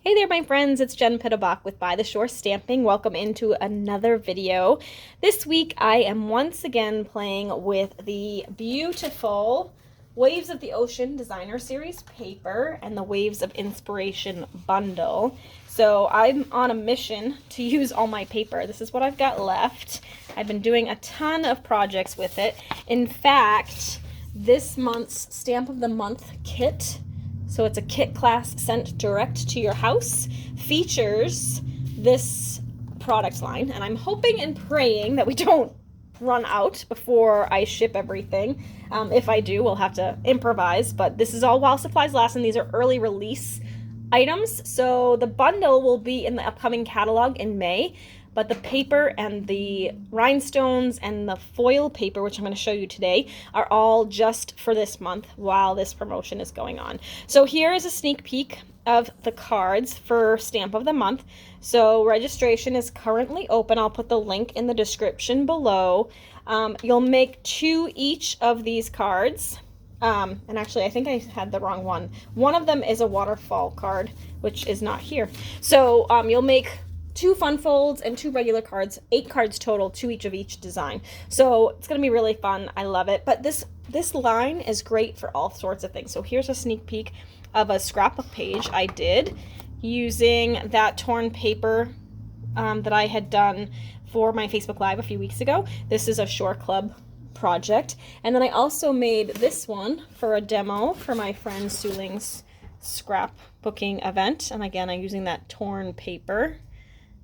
Hey there, my friends. It's Jen Pittelbach with By the Shore Stamping. Welcome into another video. This week, I am once again playing with the beautiful Waves of the Ocean Designer Series paper and the Waves of Inspiration bundle. So I'm on a mission to use all my paper. This is what I've got left. I've been doing a ton of projects with it. In fact, this month's Stamp of the Month kit, so it's a kit class sent direct to your house, features this product line, and I'm hoping and praying that we don't run out before I ship everything. If I do, we'll have to improvise, but this is all while supplies last, and these are early release items, so the bundle will be in the upcoming catalog in May. But the paper and the rhinestones and the foil paper, which I'm going to show you today, are all just for this month while this promotion is going on. So here is a sneak peek of the cards for Stamp of the Month. So registration is currently open. I'll put the link in the description below. You'll make 2 each of these cards. And actually, I think I had the wrong one. One of them is a waterfall card, which is not here. So you'll make 2 fun folds and 2 regular cards, 8 cards total, 2 each of each design. So it's going to be really fun. I love it. But this line is great for all sorts of things. So here's a sneak peek of a scrapbook page I did using that torn paper that I had done for my Facebook Live a few weeks ago. This is a Shore Club project. And then I also made this one for a demo for my friend Suling's scrapbooking event. And again, I'm using that torn paper.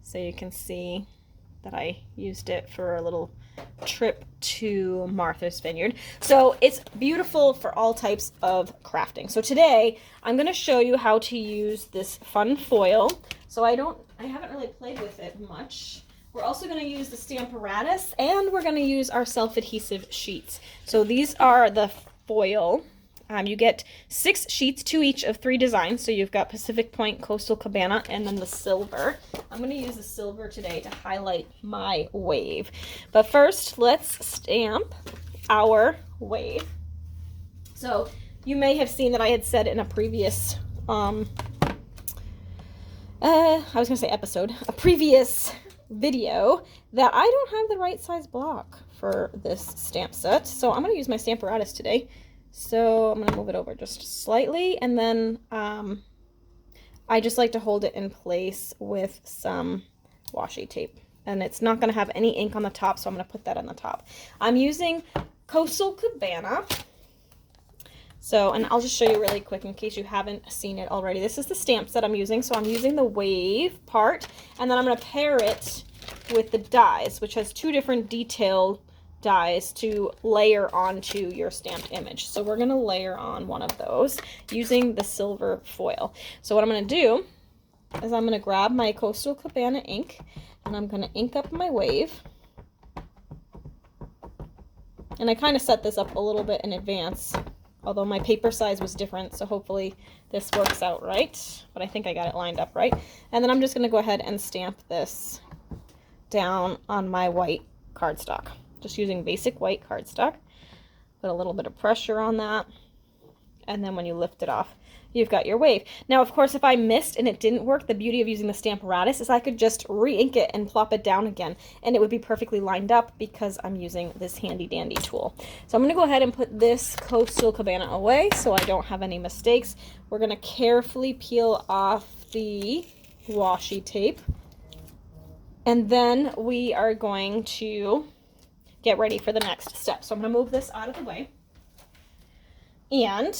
So you can see that I used it for a little trip to Martha's Vineyard. So it's beautiful for all types of crafting. So today I'm going to show you how to use this fun foil. So I haven't really played with it much. We're also going to use the Stamparatus, and we're going to use our self-adhesive sheets. So these are the foil. You get 6 sheets, 2 each of 3 designs. So you've got Pacific Point, Coastal Cabana, and then the silver. I'm going to use the silver today to highlight my wave. But first, let's stamp our wave. So you may have seen that I had said in a previous, a previous video that I don't have the right size block for this stamp set. So I'm going to use my Stamparatus today. So I'm going to move it over just slightly, and then I just like to hold it in place with some washi tape. And it's not going to have any ink on the top, so I'm going to put that on the top. I'm using Coastal Cabana. So, and I'll just show you really quick in case you haven't seen it already. This is the stamp set I'm using, so I'm using the wave part, and then I'm going to pair it with the dies, which has 2 different detail dies to layer onto your stamped image. So we're going to layer on one of those using the silver foil. So what I'm going to do is I'm going to grab my Coastal Cabana ink, and I'm going to ink up my wave. And I kind of set this up a little bit in advance, although my paper size was different, so hopefully this works out right. But I think I got it lined up right. And then I'm just going to go ahead and stamp this down on my white cardstock. Just using basic white cardstock. Put a little bit of pressure on that. And then when you lift it off, you've got your wave. Now, of course, if I missed and it didn't work, the beauty of using the Stamparatus is I could just re-ink it and plop it down again. And it would be perfectly lined up because I'm using this handy dandy tool. So I'm going to go ahead and put this Coastal Cabana away so I don't have any mistakes. We're going to carefully peel off the washi tape. And then we are going to get ready for the next step. So I'm going to move this out of the way. And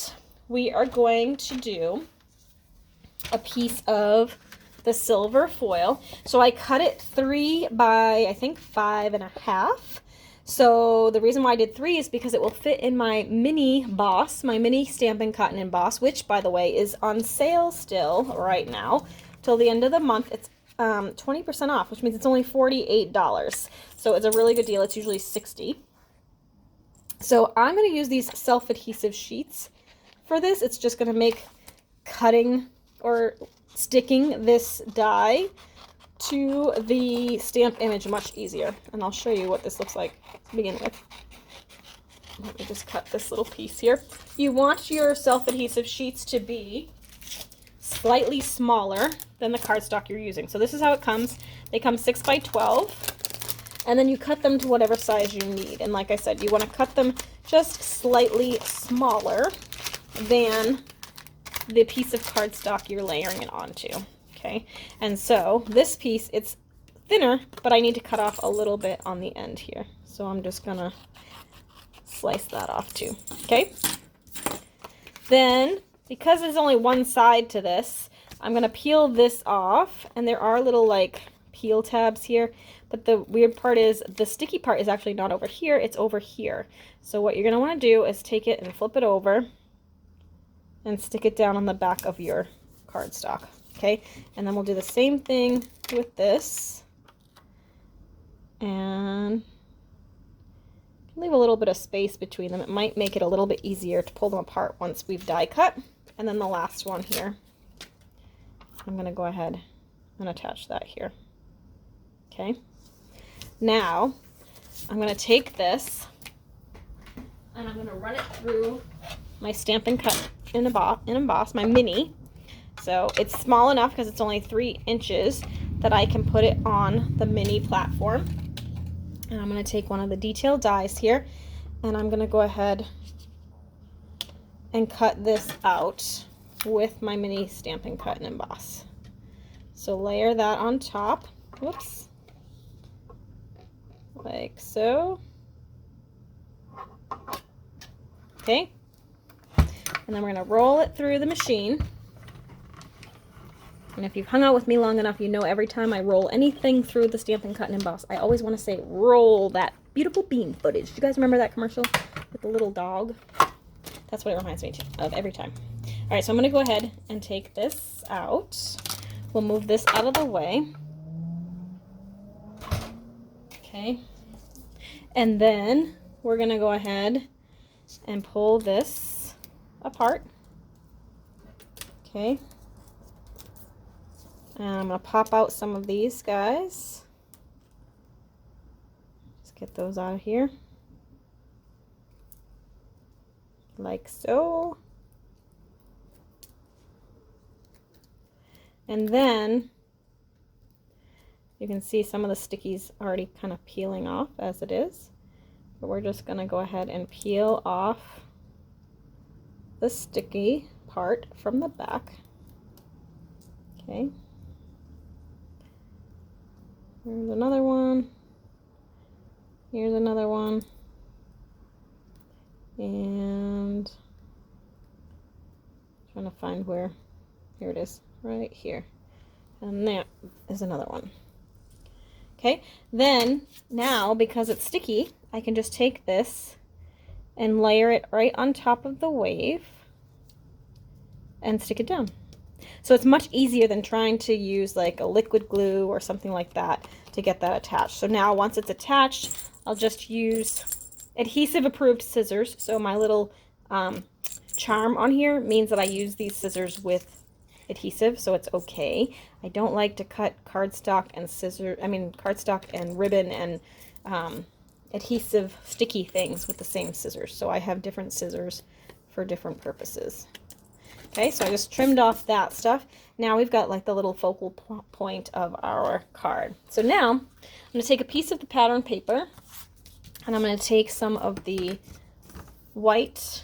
we are going to do a piece of the silver foil. So I cut it 3 by, I think, 5.5. So the reason why I did 3 is because it will fit in my mini boss, my mini Stampin' Cotton Emboss, which, by the way, is on sale still right now. Till the end of the month, it's 20% off, which means it's only $48. So it's a really good deal. It's usually $60. So I'm going to use these self-adhesive sheets for this. It's just going to make cutting or sticking this die to the stamped image much easier. And I'll show you what this looks like to begin with. Let me just cut this little piece here. You want your self-adhesive sheets to be slightly smaller than the cardstock you're using. So this is how it comes. They come 6 by 12, and then you cut them to whatever size you need. And like I said, you want to cut them just slightly smaller than the piece of cardstock you're layering it onto. Okay, and so this piece, it's thinner, but I need to cut off a little bit on the end here. So I'm just gonna slice that off too. Okay, then because there's only one side to this, I'm gonna peel this off, and there are little like peel tabs here, but the weird part is the sticky part is actually not over here, it's over here. So what you're gonna want to do is take it and flip it over and stick it down on the back of your cardstock. Okay, and then we'll do the same thing with this, and leave a little bit of space between them. It might make it a little bit easier to pull them apart once we've die cut. And then the last one here, I'm going to go ahead and attach that here. Okay, now I'm going to take this and I'm going to run it through my Stampin' Cut and Emboss, my mini. So it's small enough because it's only 3 inches that I can put it on the mini platform. And I'm going to take one of the detail dies here, and I'm going to go ahead and cut this out with my mini Stampin' Cut and Emboss. So layer that on top, whoops, like so. Okay, and then we're going to roll it through the machine. And if you've hung out with me long enough, you know every time I roll anything through the Stampin' Cut and Emboss, I always want to say, roll that beautiful bean footage. Do you guys remember that commercial with the little dog? That's what it reminds me of every time. All right, so I'm going to go ahead and take this out. We'll move this out of the way. Okay. And then we're going to go ahead and pull this apart. Okay. And I'm going to pop out some of these guys. Let's get those out of here. Like so. And then you can see some of the stickies already kind of peeling off as it is. But we're just going to go ahead and peel off the sticky part from the back. Okay. Here's another one. Here's another one. And trying to find where. Here it is, right here. And there is another one. Okay, then now because it's sticky, I can just take this and layer it right on top of the wave and stick it down. So it's much easier than trying to use like a liquid glue or something like that to get that attached. So now once it's attached, I'll just use adhesive approved scissors. So my little charm on here means that I use these scissors with adhesive, so it's okay. I don't like to cut cardstock and ribbon and adhesive sticky things with the same scissors. So I have different scissors for different purposes. Okay, so I just trimmed off that stuff. Now we've got like the little focal point of our card. So now I'm going to take a piece of the pattern paper, and I'm going to take some of the white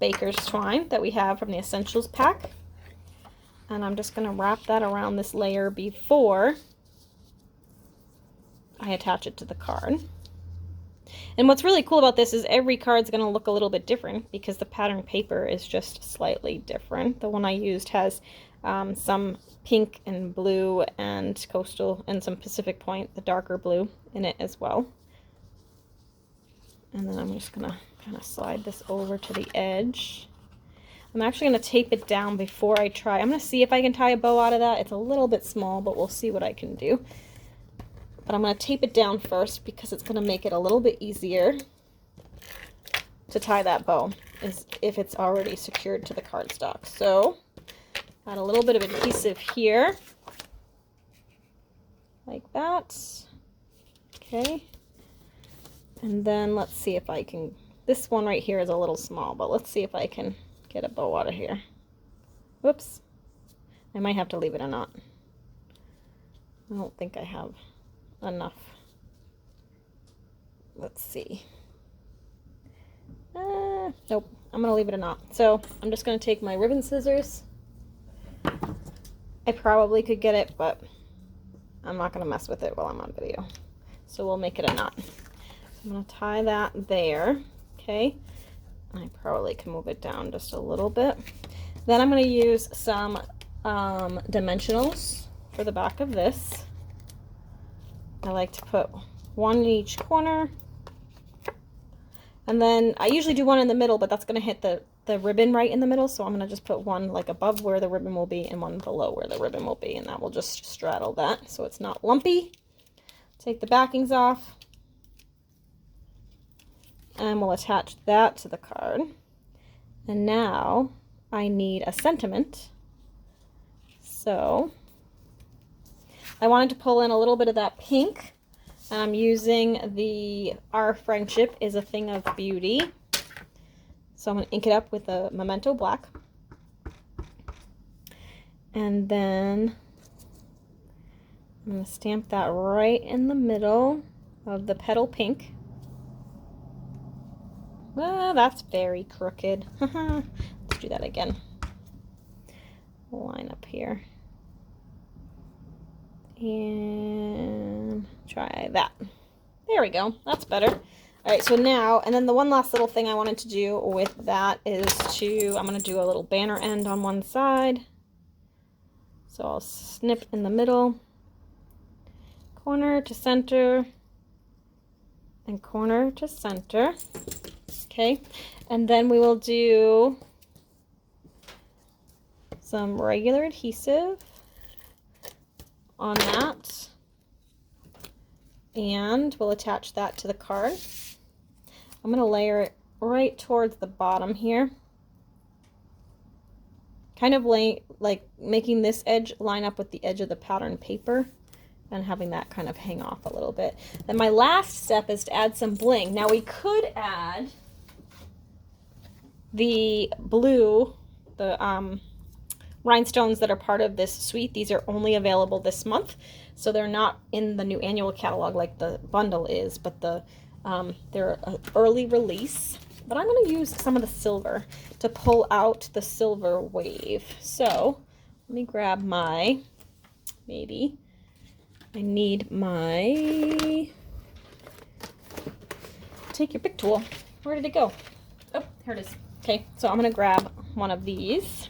baker's twine that we have from the Essentials pack, and I'm just going to wrap that around this layer before I attach it to the card. And what's really cool about this is every card's going to look a little bit different because the pattern paper is just slightly different. The one I used has some pink and blue and coastal and some Pacific Point, the darker blue, in it as well. And then I'm just going to kind of slide this over to the edge. I'm actually going to tape it down before I try. I'm going to see if I can tie a bow out of that. It's a little bit small, but we'll see what I can do. But I'm going to tape it down first because it's going to make it a little bit easier to tie that bow if it's already secured to the cardstock. So add a little bit of adhesive here, like that. Okay. And then let's see if I can, this one right here is a little small, but let's see if I can get a bow out of here. Whoops. I might have to leave it a knot. I don't think I have enough. Let's see. Nope, I'm gonna leave it a knot. So I'm just gonna take my ribbon scissors. I probably could get it, but I'm not gonna mess with it while I'm on video. So we'll make it a knot. I'm gonna tie that there, okay? I probably can move it down just a little bit. Then I'm gonna use some dimensionals for the back of this. I like to put one in each corner. And then I usually do one in the middle, but that's gonna hit the ribbon right in the middle. So I'm gonna just put one like above where the ribbon will be and one below where the ribbon will be. And that will just straddle that so it's not lumpy. Take the backings off. And we'll attach that to the card. And now I need a sentiment. So I wanted to pull in a little bit of that pink. I'm using the Our Friendship is a Thing of Beauty. So I'm going to ink it up with a Memento Black. And then I'm going to stamp that right in the middle of the petal pink. Well, that's very crooked. Let's do that again. Line up here. And try that. There we go. That's better. All right, so now, and then the one last little thing I wanted to do with that is I'm going to do a little banner end on one side. So I'll snip in the middle, corner to center, and corner to center. Okay, and then we will do some regular adhesive on that, and we'll attach that to the card. I'm going to layer it right towards the bottom here, kind of like making this edge line up with the edge of the pattern paper and having that kind of hang off a little bit. Then my last step is to add some bling. Now we could add the blue, the rhinestones that are part of this suite. These are only available this month, so they're not in the new annual catalog like the bundle is, but they're an early release. But I'm going to use some of the silver to pull out the silver wave. So let me grab my, I need my, take your pick tool. Where did it go? Oh, here it is. Okay, so I'm going to grab one of these.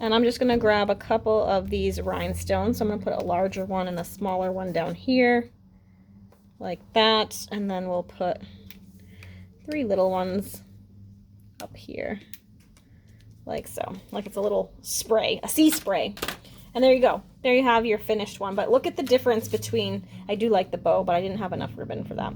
And I'm just going to grab a couple of these rhinestones. So I'm going to put a larger one and a smaller one down here, like that. And then we'll put 3 little ones up here, like so. Like it's a little spray, a sea spray. And there you go. There you have your finished one. But look at the difference between, I do like the bow, but I didn't have enough ribbon for that.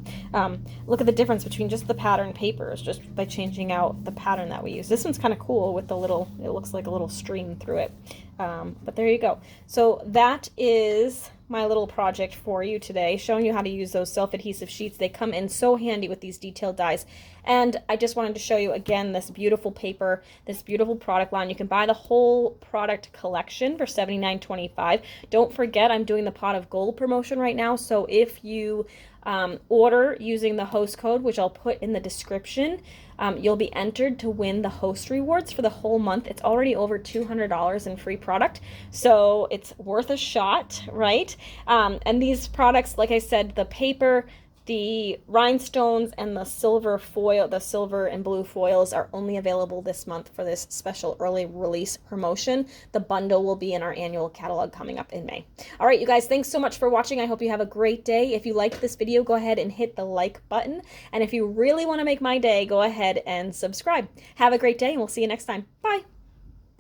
Look at the difference between just the pattern papers, just by changing out the pattern that we use. This one's kind of cool with the little, it looks like a little stream through it. But there you go. So that is my little project for you today, showing you how to use those self-adhesive sheets. They come in so handy with these detailed dies. And I just wanted to show you again this beautiful paper, this beautiful product line. You can buy the whole product collection for $79.25. Don't forget, I'm doing the Pot of Gold promotion right now. So if you order using the host code, which I'll put in the description, you'll be entered to win the host rewards for the whole month. It's already over $200 in free product, so it's worth a shot, right? And these products, like I said, the paper, the rhinestones, and the silver foil, the silver and blue foils are only available this month for this special early release promotion. The bundle will be in our annual catalog coming up in May. All right, you guys, thanks so much for watching. I hope you have a great day. If you liked this video, go ahead and hit the like button. And if you really want to make my day, go ahead and subscribe. Have a great day, and we'll see you next time. Bye.